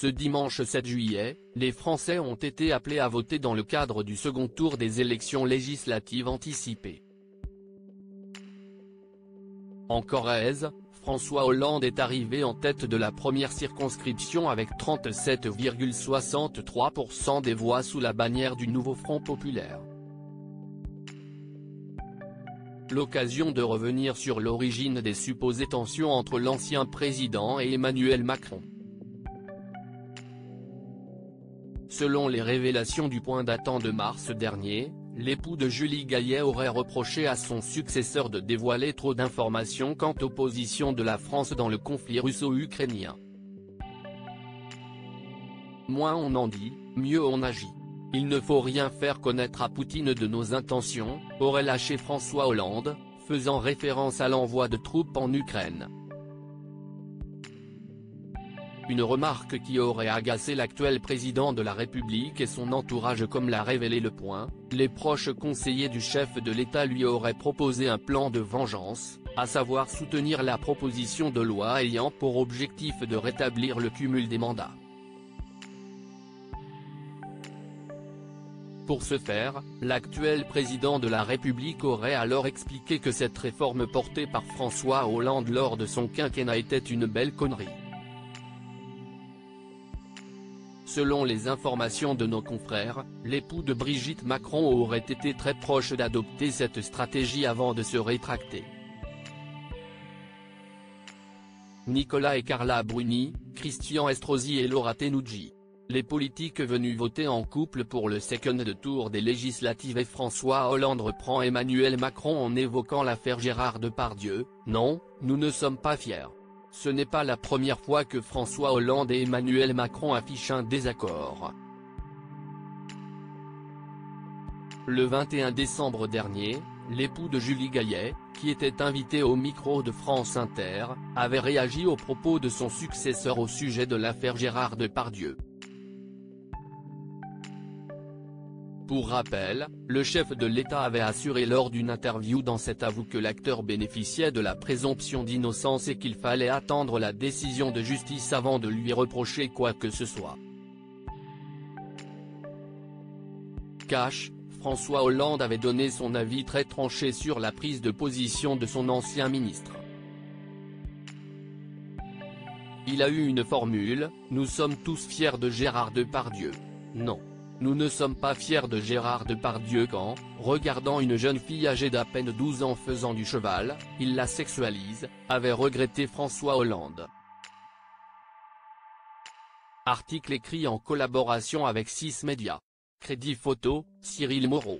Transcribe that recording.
Ce dimanche 7 juillet, les Français ont été appelés à voter dans le cadre du second tour des élections législatives anticipées. En Corrèze, François Hollande est arrivé en tête de la première circonscription avec 37,63% des voix sous la bannière du nouveau Front populaire. L'occasion de revenir sur l'origine des supposées tensions entre l'ancien président et Emmanuel Macron. Selon les révélations du Point datant de mars dernier, l'époux de Julie Gaillet aurait reproché à son successeur de dévoiler trop d'informations quant aux positions de la France dans le conflit russo-ukrainien. Moins on en dit, mieux on agit. Il ne faut rien faire connaître à Poutine de nos intentions, aurait lâché François Hollande, faisant référence à l'envoi de troupes en Ukraine. Une remarque qui aurait agacé l'actuel président de la République et son entourage comme l'a révélé Le Point, les proches conseillers du chef de l'État lui auraient proposé un plan de vengeance, à savoir soutenir la proposition de loi ayant pour objectif de rétablir le cumul des mandats. Pour ce faire, l'actuel président de la République aurait alors expliqué que cette réforme portée par François Hollande lors de son quinquennat était une belle connerie. Selon les informations de nos confrères, l'époux de Brigitte Macron aurait été très proche d'adopter cette stratégie avant de se rétracter. Nicolas et Carla Bruni, Christian Estrosi et Laura Tenucci. Les politiques venus voter en couple pour le second tour des législatives et François Hollande reprend Emmanuel Macron en évoquant l'affaire Gérard Depardieu. Non, nous ne sommes pas fiers. Ce n'est pas la première fois que François Hollande et Emmanuel Macron affichent un désaccord. Le 21 décembre dernier, l'époux de Julie Gaillet, qui était invité au micro de France Inter, avait réagi aux propos de son successeur au sujet de l'affaire Gérard Depardieu. Pour rappel, le chef de l'État avait assuré lors d'une interview dans cet avou que l'acteur bénéficiait de la présomption d'innocence et qu'il fallait attendre la décision de justice avant de lui reprocher quoi que ce soit. Cash, François Hollande avait donné son avis très tranché sur la prise de position de son ancien ministre. Il a eu une formule, nous sommes tous fiers de Gérard Depardieu. Non. Nous ne sommes pas fiers de Gérard Depardieu quand, regardant une jeune fille âgée d'à peine 12 ans faisant du cheval, il la sexualise, avait regretté François Hollande. Article écrit en collaboration avec 6 médias. Crédit photo, Cyril Moreau.